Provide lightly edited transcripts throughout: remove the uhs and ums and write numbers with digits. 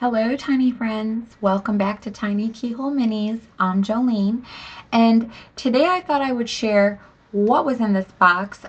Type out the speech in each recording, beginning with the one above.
Hello, tiny friends. Welcome back to Tiny Keyhole Minis. I'm Jolene, and today I thought I would share what was in this box.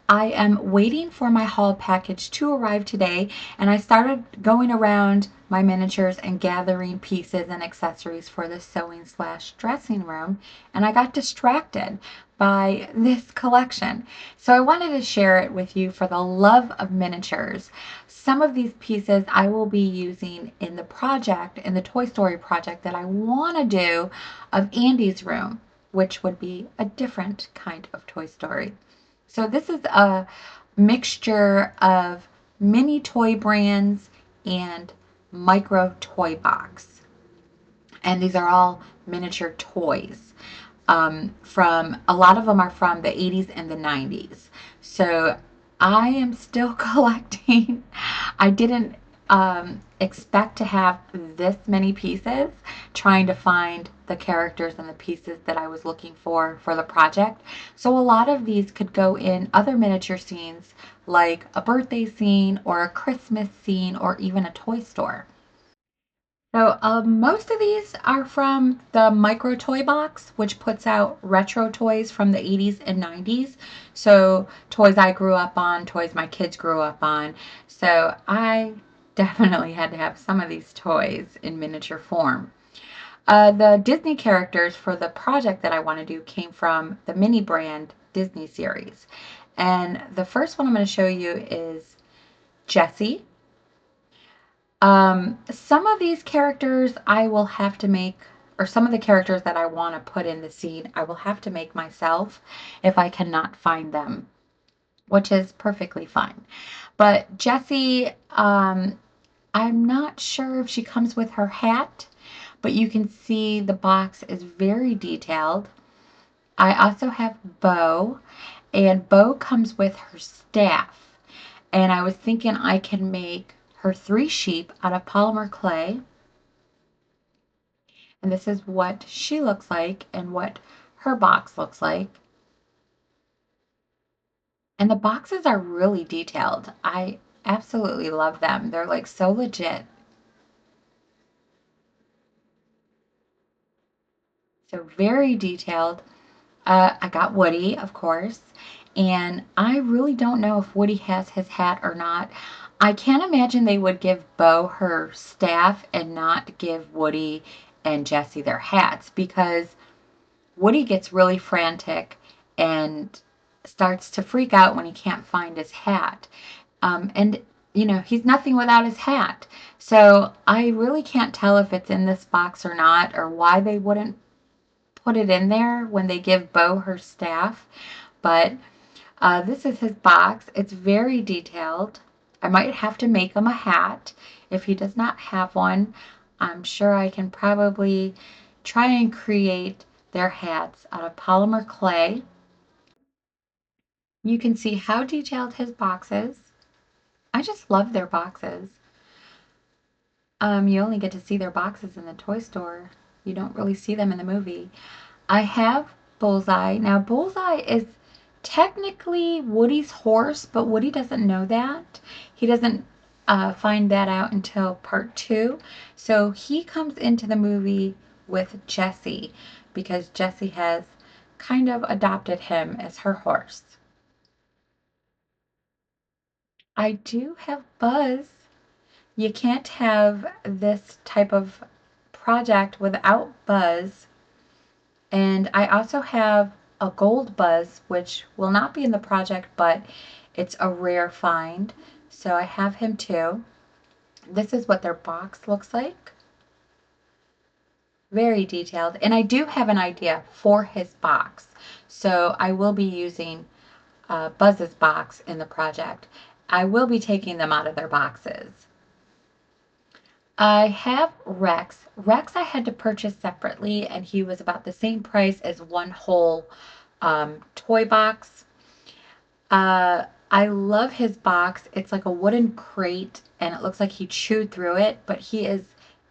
I am waiting for my haul package to arrive today, and I started going around my miniatures and gathering pieces and accessories for the sewing/dressing room, and I got distracted by this collection. So I wanted to share it with you for the love of miniatures. Some of these pieces I will be using in the project, in the Toy Story project that I want to do of Andy's room, which would be a different kind of Toy Story. So this is a mixture of mini toy brands and micro toy box. And these are all miniature toys. From a lot of them are from the 80s and the 90s. So I am still collecting. I didn't expect to have this many pieces, trying to find the characters and the pieces that I was looking for the project. So a lot of these could go in other miniature scenes, like a birthday scene or a Christmas scene or even a toy store. So most of these are from the Micro Toy Box, which puts out retro toys from the 80s and 90s. So toys I grew up on, toys my kids grew up on. So I definitely had to have some of these toys in miniature form. The Disney characters for the project that I want to do came from the mini brand Disney series. And the first one I'm going to show you is Jessie. Some of these characters I will have to make, or some of the characters that I want to put in the scene, I will have to make myself if I cannot find them, which is perfectly fine. But Jessie, I'm not sure if she comes with her hat, but you can see the box is very detailed. I also have Bo, and Bo comes with her staff. And I was thinking I can make her 3 sheep out of polymer clay. And this is what she looks like and what her box looks like. And the boxes are really detailed. I absolutely love them. They're like so legit. So very detailed. I got Woody, of course. And I really don't know if Woody has his hat or not. I can't imagine they would give Bo her staff and not give Woody and Jessie their hats, because Woody gets really frantic and starts to freak out when he can't find his hat. And, he's nothing without his hat. So I really can't tell if it's in this box or not, or why they wouldn't put it in there when they give Bo her staff. But this is his box. It's very detailed. I might have to make him a hat if he does not have one. I'm sure I can probably try and create their hats out of polymer clay. You can see how detailed his box is. I just love their boxes. You only get to see their boxes in the toy store. You don't really see them in the movie. I have Bullseye. Now, Bullseye is technically Woody's horse, but Woody doesn't know that. He doesn't find that out until part 2. So he comes into the movie with Jessie, because Jessie has kind of adopted him as her horse. I do have Buzz. You can't have this type of project without Buzz. And I also have a gold Buzz, which will not be in the project, but it's a rare find. So I have him too. This is what their box looks like. Very detailed. And I do have an idea for his box. So I will be using Buzz's box in the project. I will be taking them out of their boxes. I have Rex. Rex I had to purchase separately, and he was about the same price as one whole toy box. I love his box. It's like a wooden crate, and it looks like he chewed through it, but he is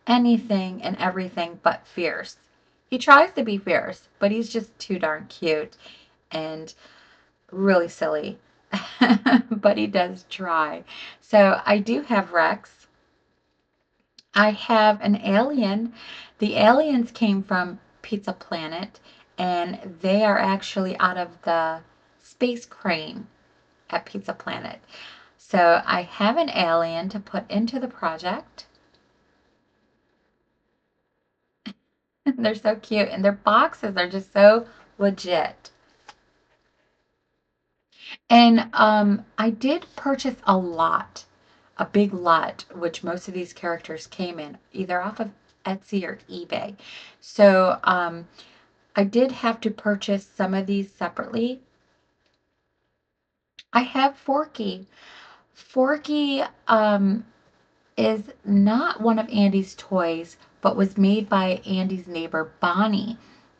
anything and everything but fierce. He tries to be fierce, but he's just too darn cute and really silly. But he does try. So I do have Rex. I have an alien. The aliens came from Pizza Planet, and they are actually out of the space crane at Pizza Planet. So I have an alien to put into the project. They're so cute, and their boxes are just so legit. And I did purchase a lot, a big lot, which most of these characters came in, either off of Etsy or eBay. So I did have to purchase some of these separately. I have Forky. Forky is not one of Andy's toys, but was made by Andy's neighbor Bonnie.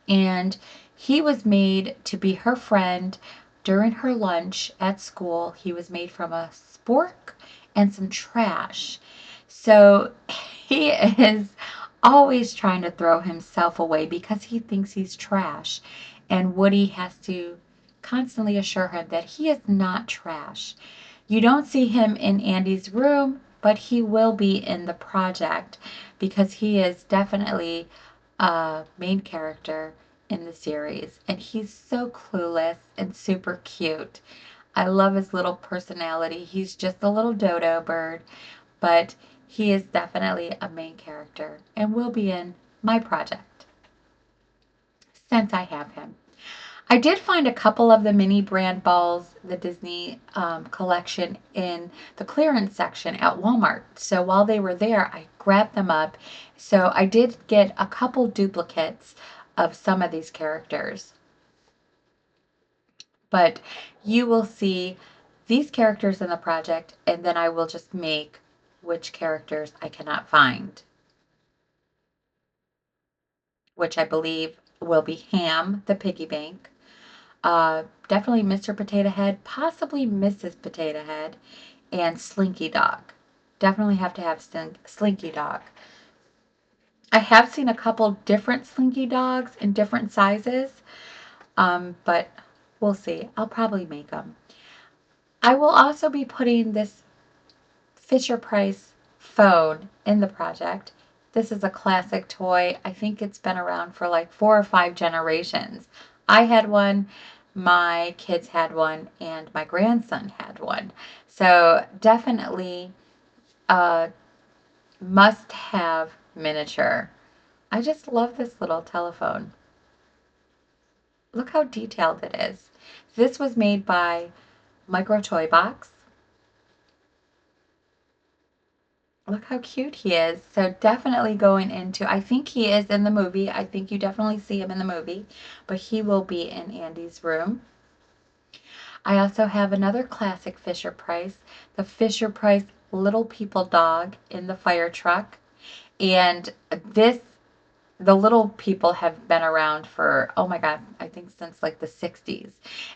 And he was made to be her friend during her lunch at school. He was made from a spork and some trash. So he is always trying to throw himself away because he thinks he's trash. And Woody has to constantly assure him that he is not trash. You don't see him in Andy's room, but he will be in the project because he is definitely a main character in the series. And he's so clueless and super cute. I love his little personality. He's just a little dodo bird, but he is definitely a main character and will be in my project since I have him. I did find a couple of the mini brand balls, the Disney collection, in the clearance section at Walmart. So while they were there, I grabbed them up. So I did get a couple duplicates of some of these characters. But you will see these characters in the project, and then I will just make which characters I cannot find, which I believe will be Ham, the piggy bank, definitely Mr. Potato Head, possibly Mrs. Potato Head, and Slinky Dog. Definitely have to have Slinky Dog. I have seen a couple different Slinky Dogs in different sizes, but we'll see. I'll probably make them. I will also be putting this Fisher Price phone in the project. This is a classic toy. I think it's been around for like 4 or 5 generations. I had one, my kids had one, and my grandson had one. So definitely a must-have miniature. I just love this little telephone. Look how detailed it is. This was made by Micro Toy Box. Look how cute he is. So definitely going into, I think he is in the movie. I think you definitely see him in the movie, but he will be in Andy's room. I also have another classic Fisher Price, the Fisher Price Little People dog in the fire truck. And this, the little people have been around for, oh my God, I think since like the 60s.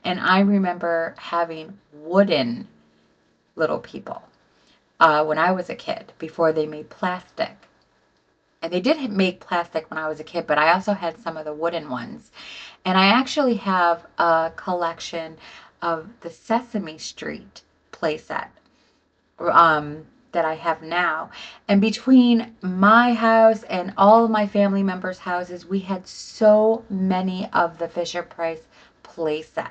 And I remember having wooden little people when I was a kid before they made plastic. And they did make plastic when I was a kid, but I also had some of the wooden ones. And I actually have a collection of the Sesame Street playset that I have now. And between my house and all of my family members' houses, we had so many of the Fisher Price playsets.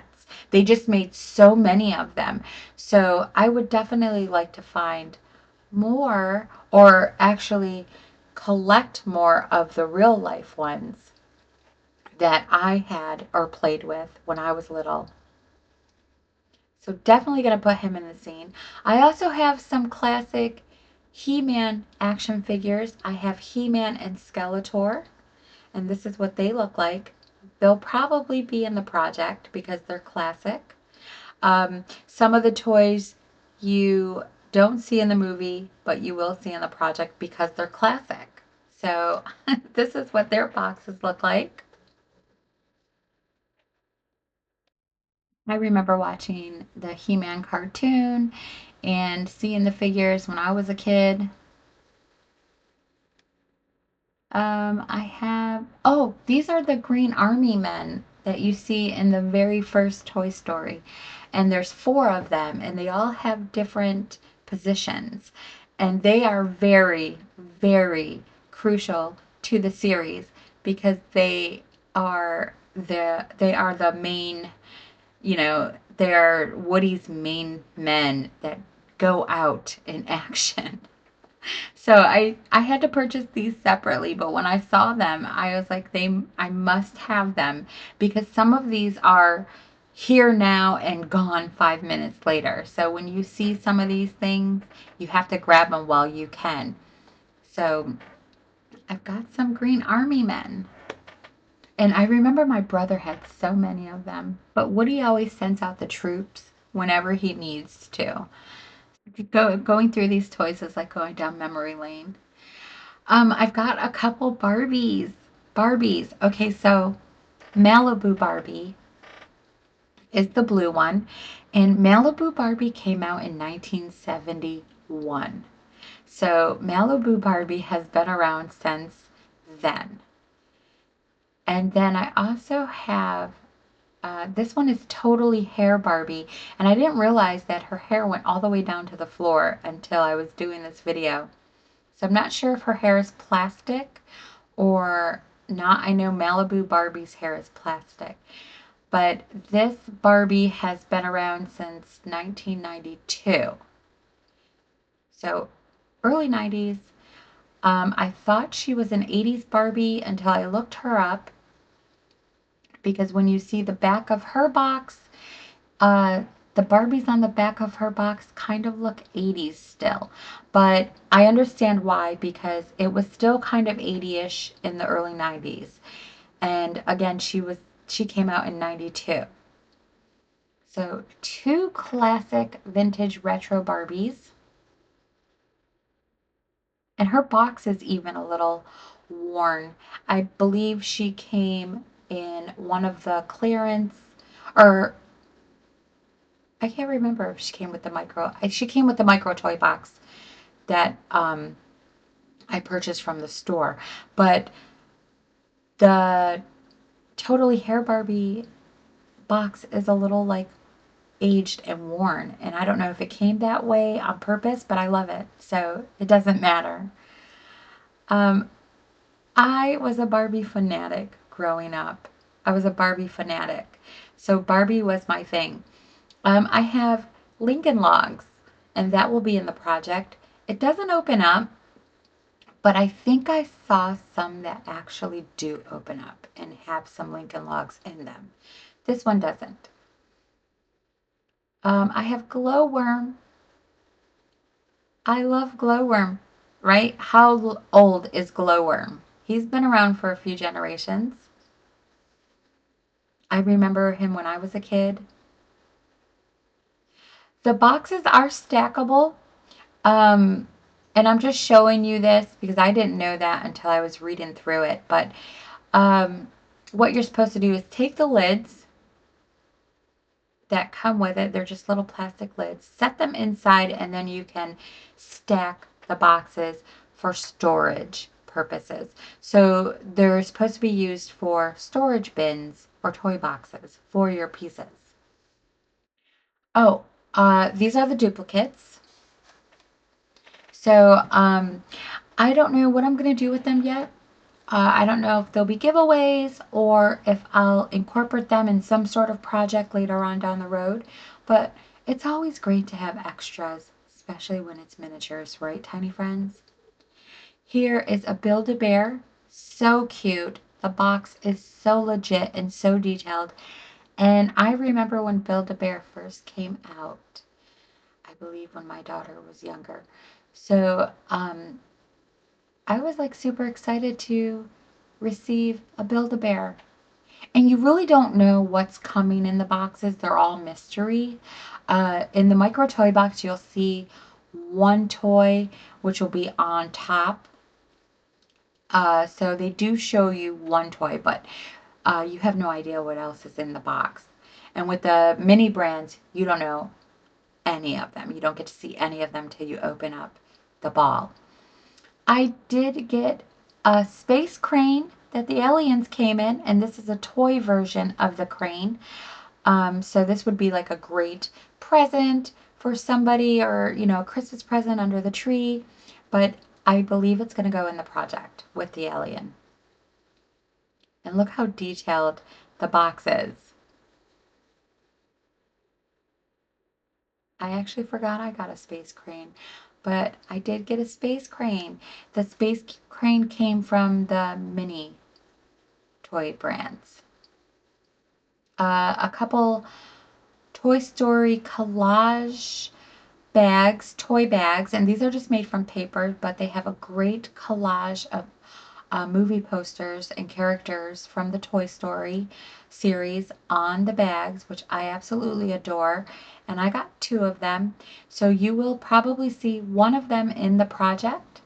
They just made so many of them. So I would definitely like to find more, or actually collect more of the real life ones that I had or played with when I was little. So definitely going to put him in the scene. I also have some classic He-Man action figures. I have He-Man and Skeletor, and this is what they look like. They'll probably be in the project because they're classic. Some of the toys you don't see in the movie, but you will see in the project because they're classic. So this is what their boxes look like. I remember watching the He-Man cartoon and seeing the figures when I was a kid. I have, oh, these are the Green Army men that you see in the very first Toy Story. And there's 4 of them, and they all have different positions. And they are very, very crucial to the series because they are the main, they're Woody's main men that go out in action. So I had to purchase these separately, but when I saw them, I was like, I must have them because some of these are here now and gone 5 minutes later. So when you see some of these things, you have to grab them while you can. So I've got some green army men. And I remember my brother had so many of them, but Woody always sends out the troops whenever he needs to. Going through these toys is like going down memory lane. I've got a couple Barbies. Barbies. Okay, so Malibu Barbie is the blue one, and Malibu Barbie came out in 1971. So Malibu Barbie has been around since then. And then I also have this one is totally hair Barbie, and I didn't realize that her hair went all the way down to the floor until I was doing this video. So I'm not sure if her hair is plastic or not. I know Malibu Barbie's hair is plastic, but this Barbie has been around since 1992. So early 90s. I thought she was an 80s Barbie until I looked her up because when you see the back of her box, uh, the Barbies on the back of her box kind of look 80s still. But I understand why, because it was still kind of 80ish in the early 90s. And again, she came out in 92. So two classic vintage retro Barbies. And her box is even a little worn. I believe she came in one of the clearance, or I can't remember if she came with the micro. She came with the micro toy box that I purchased from the store. But the Totally Hair Barbie box is a little like aged and worn. And I don't know if it came that way on purpose, but I love it. So it doesn't matter. Um, I was a Barbie fanatic growing up. I was a Barbie fanatic. So Barbie was my thing. I have Lincoln Logs, and that will be in the project. It doesn't open up, but I think I saw some that actually do open up and have some Lincoln Logs in them. This one doesn't. I have Glowworm. I love Glowworm, right? How old is Glowworm? He's been around for a few generations. I remember him when I was a kid. The boxes are stackable. Um, and I'm just showing you this because I didn't know that until I was reading through it. But um, what you're supposed to do is take the lids that come with it. They're just little plastic lids. Set them inside, and then you can stack the boxes for storage purposes. So they're supposed to be used for storage bins or toy boxes for your pieces. Oh, these are the duplicates. So I don't know what I'm going to do with them yet. I don't know if they'll be giveaways or if I'll incorporate them in some sort of project later on down the road. But it's always great to have extras, especially when it's miniatures, right, tiny friends? Here is a Build-A-Bear. So cute. The box is so legit and so detailed. And I remember when Build-A-Bear first came out, I believe when my daughter was younger. So I was like super excited to receive a Build-A-Bear. And you really don't know what's coming in the boxes. They're all mystery. In the micro toy box, you'll see one toy, which will be on top. So they do show you one toy, but you have no idea what else is in the box. And with the mini brands, you don't know any of them. You don't get to see any of them till you open up the ball. I did get a space crane that the aliens came in, and this is a toy version of the crane. So this would be like a great present for somebody, or a Christmas present under the tree. But I believe it's going to go in the project with the alien. And look how detailed the box is. I actually forgot I got a space crane, but I did get a space crane. The space crane came from the mini toy brands. A couple Toy Story collage bags, toy bags, and these are just made from paper, but they have a great collage of movie posters and characters from the Toy Story series on the bags, which I absolutely adore. And I got 2 of them. So you will probably see one of them in the project.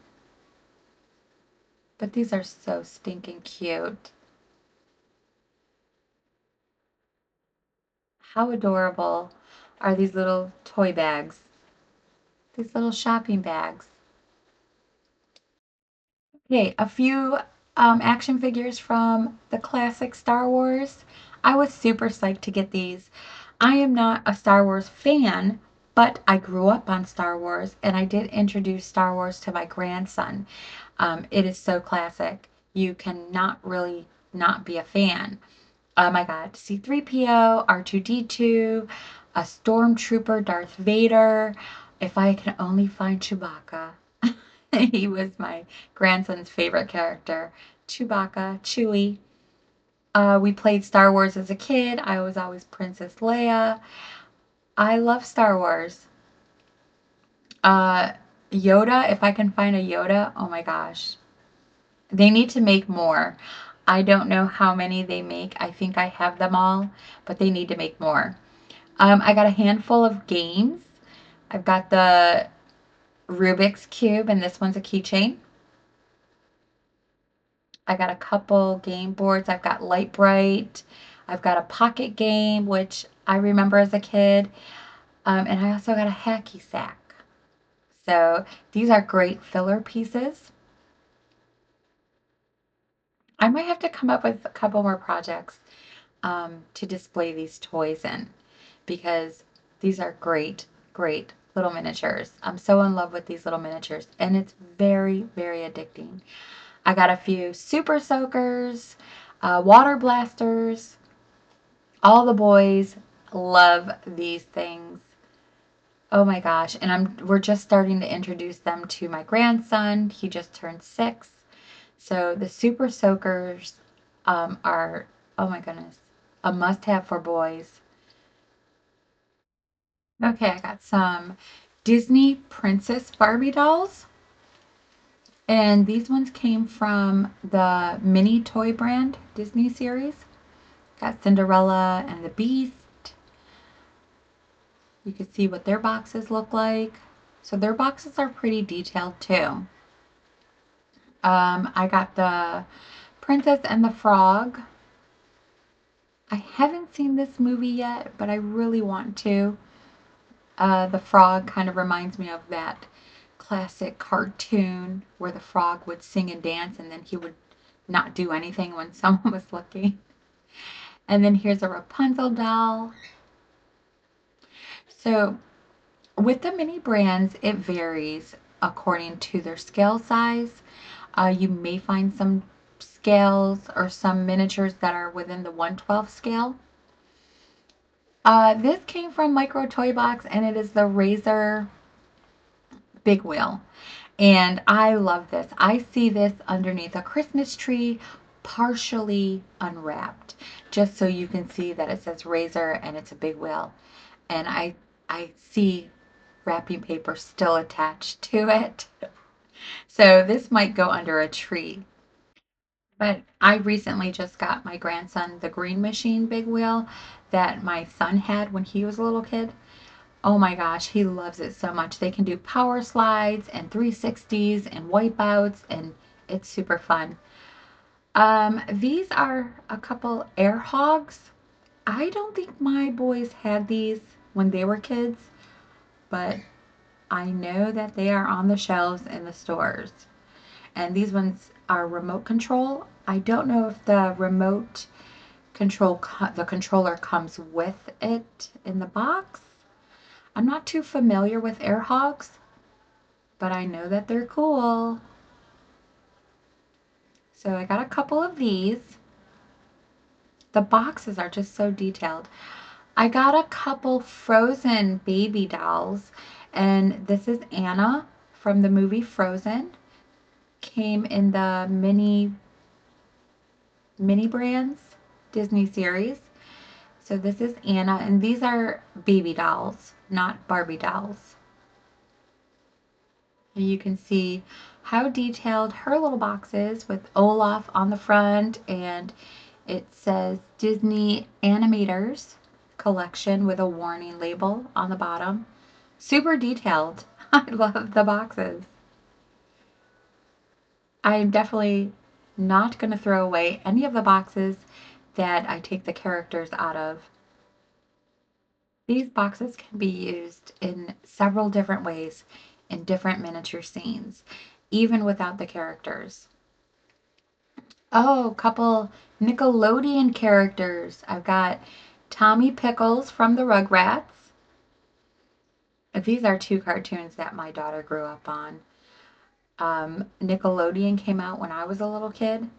But these are so stinking cute. How adorable are these little toy bags? These little shopping bags. Okay, a few action figures from the classic Star Wars. I was super psyched to get these. I am not a Star Wars fan, but I grew up on Star Wars and I did introduce Star Wars to my grandson. It is so classic. You cannot really not be a fan. I got C3PO, R2D2, a Stormtrooper, Darth Vader. If I can only find Chewbacca. He was my grandson's favorite character. Chewbacca, Chewie. We played Star Wars as a kid. I was always Princess Leia. I love Star Wars. Uh, Yoda, if I can find a Yoda, oh my gosh. They need to make more. I don't know how many they make. I think I have them all, but they need to make more. I got a handful of games. I've got the Rubik's Cube, and this one's a keychain. I got a couple game boards. I've got Light Bright. I've got a pocket game, which I remember as a kid. And I also got a hacky sack. So these are great filler pieces. I might have to come up with a couple more projects to display these toys in because these are great, great little miniatures. I'm so in love with these little miniatures and it's very, very addicting. I got a few super soakers, water blasters. All the boys love these things. Oh my gosh. And we're just starting to introduce them to my grandson. He just turned 6. So the super soakers are, oh my goodness, a must-have for boys. Okay, I got some Disney Princess Barbie dolls. And these ones came from the mini toy brand Disney series. Got Cinderella and the Beast. You can see what their boxes look like. So their boxes are pretty detailed too. I got the Princess and the Frog. I haven't seen this movie yet, but I really want to. The frog kind of reminds me of that classic cartoon where the frog would sing and dance and then he would not do anything when someone was looking. And then here's a Rapunzel doll. So with the mini brands, it varies according to their scale size. You may find some scales or some miniatures that are within the 1/12 scale. This came from Micro Toy Box and it is the Razor Big Wheel. And I love this. I see this underneath a Christmas tree, partially unwrapped, just so you can see that it says Razor and it's a big wheel. And I see wrapping paper still attached to it. So this might go under a tree. But I recently just got my grandson the Green Machine big wheel that my son had when he was a little kid. Oh my gosh, he loves it so much. They can do power slides and 360s and wipeouts, and it's super fun. These are a couple air hogs. I don't think my boys had these when they were kids, but I know that they are on the shelves in the stores. And these ones are remote control. I don't know if the remote control, the controller comes with it in the box. I'm not too familiar with air hogs, but I know that they're cool. So I got a couple of these. The boxes are just so detailed. I got a couple Frozen baby dolls, and this is Anna from the movie Frozen. Came in the mini brands Disney series. So this is Anna, and these are baby dolls, not Barbie dolls. And you can see how detailed her little box is with Olaf on the front, and it says Disney Animators Collection with a warning label on the bottom. Super detailed. I love the boxes. I'm definitely not going to throw away any of the boxes that I take the characters out of. These boxes can be used in several different ways in different miniature scenes, even without the characters. Oh, a couple Nickelodeon characters. I've got Tommy Pickles from the Rugrats. These are two cartoons that my daughter grew up on. Nickelodeon came out when I was a little kid,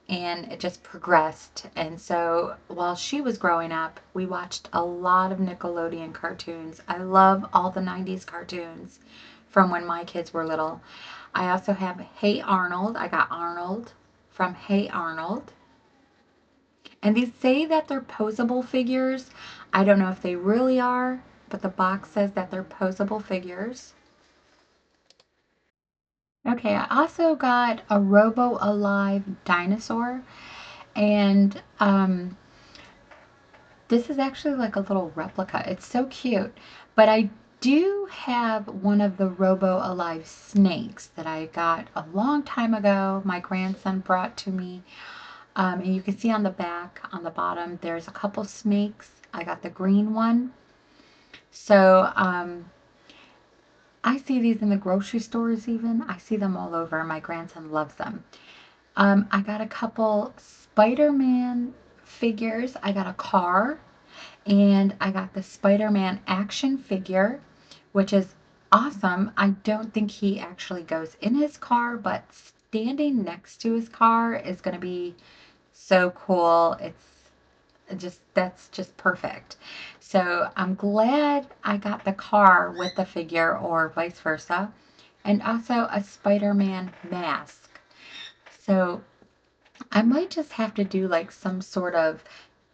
and it just progressed. And so while she was growing up, we watched a lot of Nickelodeon cartoons. I love all the 90s cartoons from when my kids were little. I also have Hey Arnold. I got Arnold from Hey Arnold. And these say that they're posable figures. I don't know if they really are, but the box says that they're posable figures. Okay, I also got a Robo Alive dinosaur, and this is actually like a little replica. It's so cute. But I do have one of the Robo Alive snakes that I got a long time ago. My grandson brought to me. And you can see on the back, on the bottom, there's a couple snakes. I got the green one. So I see these in the grocery stores even. I see them all over. My grandson loves them. I got a couple Spider-Man figures. I got a car, and I got the Spider-Man action figure, which is awesome. I don't think he actually goes in his car, but standing next to his car is going to be so cool. That's just perfect. So I'm glad I got the car with the figure or vice versa, and also a Spider-Man mask. So I might just have to do like some sort of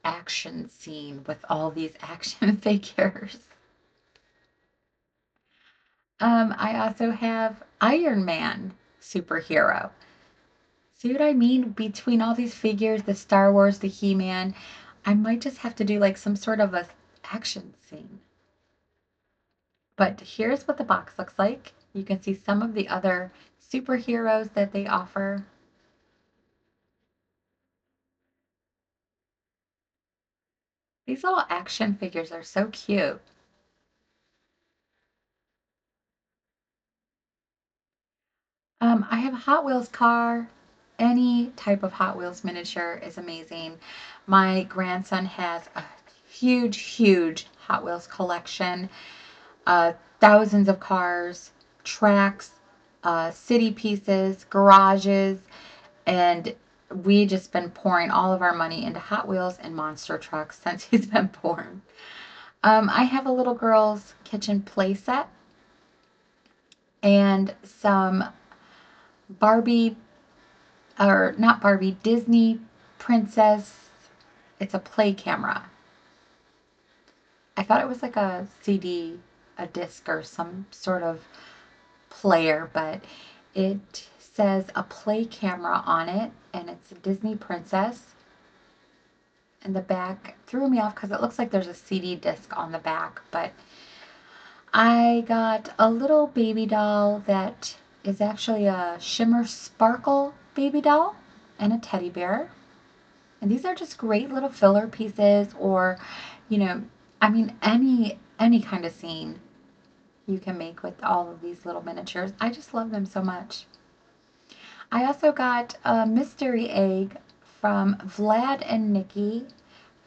action scene with all these action figures. I also have Iron Man superhero. See what I mean? Between all these figures, the Star Wars, the He-Man, I might just have to do like some sort of a action scene. But here's what the box looks like. You can see some of the other superheroes that they offer. These little action figures are so cute. I have a Hot Wheels car. Any type of Hot Wheels miniature is amazing. My grandson has a huge, huge Hot Wheels collection. Thousands of cars, tracks, city pieces, garages, and we just been pouring all of our money into Hot Wheels and monster trucks since he's been born. I have a little girl's kitchen playset and some Barbie, or not Barbie, Disney princess. It's a play camera. I thought it was like a CD, a disc, or some sort of player, but it says a play camera on it, and it's a Disney princess. And the back threw me off because it looks like there's a CD disc on the back, but I got a little baby doll that is actually a shimmer sparkle baby doll and a teddy bear. And these are just great little filler pieces, or, you know, I mean, any kind of scene you can make with all of these little miniatures. I just love them so much. I also got a mystery egg from Vlad and Nikki,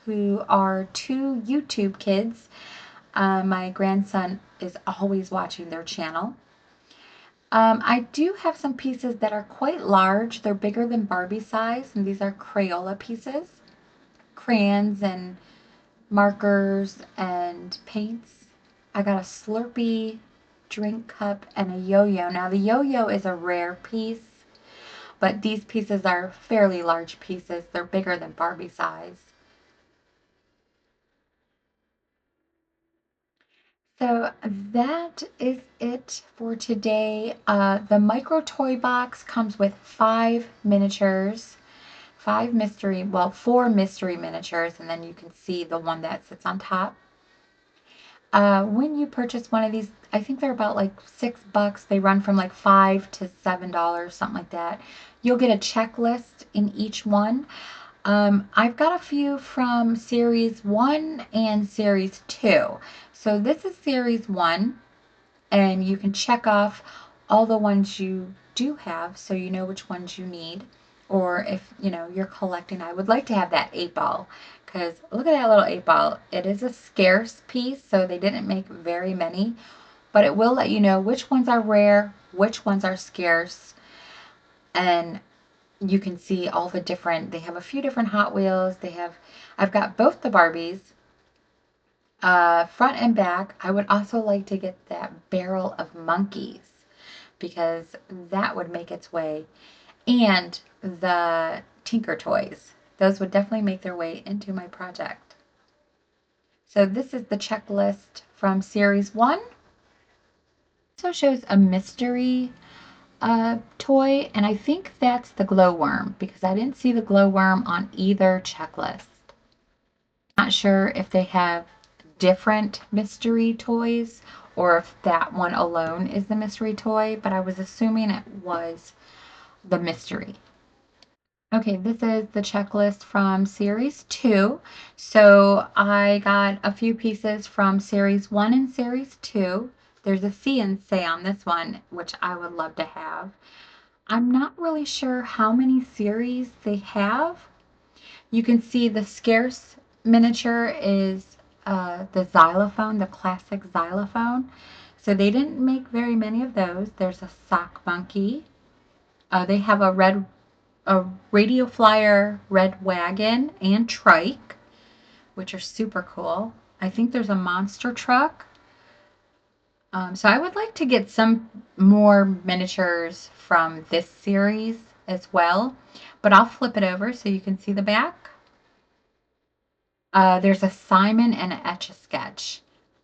who are two YouTube kids. My grandson is always watching their channel. I do have some pieces that are quite large. They're bigger than Barbie size, and these are Crayola pieces, crayons and markers and paints. I got a Slurpee drink cup and a yo-yo. Now the yo-yo is a rare piece, but these pieces are fairly large pieces. They're bigger than Barbie size. So that is it for today. The micro toy box comes with 5 miniatures, four mystery miniatures, and then you can see the one that sits on top. When you purchase one of these, I think they're about like $6. They run from like $5 to $7, something like that. You'll get a checklist in each one. I've got a few from Series 1 and Series 2. So this is Series 1, and you can check off all the ones you do have so you know which ones you need. Or if you're collecting, I would like to have that 8 ball, because look at that little 8 ball. It is a scarce piece, so they didn't make very many, but it will let you know which ones are rare, which ones are scarce, and you can see all the different, they have a few different Hot Wheels. I've got both the Barbies, front and back. I would also like to get that barrel of monkeys, because that would make its way, and the Tinker Toys. Those would definitely make their way into my project. So this is the checklist from Series 1. Also shows a mystery toy, and I think that's the glowworm, because I didn't see the glowworm on either checklist. Not sure if they have different mystery toys or if that one alone is the mystery toy, but I was assuming it was the mystery. Okay, this is the checklist from Series 2. So I got a few pieces from Series 1 and Series 2. There's a see and say on this one, which I would love to have. I'm not really sure how many series they have. You can see the scarce miniature is the xylophone, the classic xylophone. So they didn't make very many of those. There's a sock monkey. They have a radio flyer, red wagon, and trike, which are super cool. I think there's a monster truck. So I would like to get some more miniatures from this series as well, but I'll flip it over so you can see the back. There's a Simon and an Etch-a-Sketch.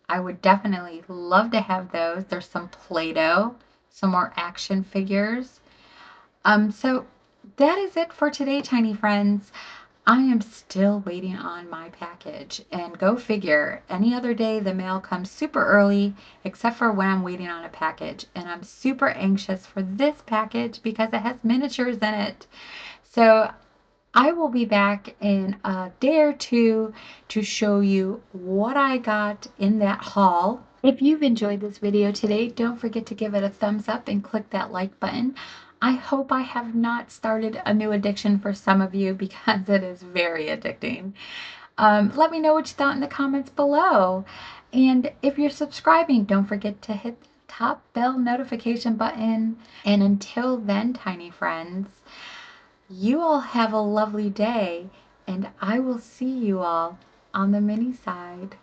I would definitely love to have those. There's some Play-Doh, some more action figures. So that is it for today, tiny friends. I am still waiting on my package, and go figure, any other day the mail comes super early, except for when I'm waiting on a package, and I'm super anxious for this package because it has miniatures in it. So I will be back in a day or two to show you what I got in that haul. If you've enjoyed this video today, don't forget to give it a thumbs up and click that like button. I hope I have not started a new addiction for some of you, because it is very addicting. Let me know what you thought in the comments below. And if you're subscribing, don't forget to hit the top bell notification button. And until then, tiny friends, you all have a lovely day, and I will see you all on the mini side.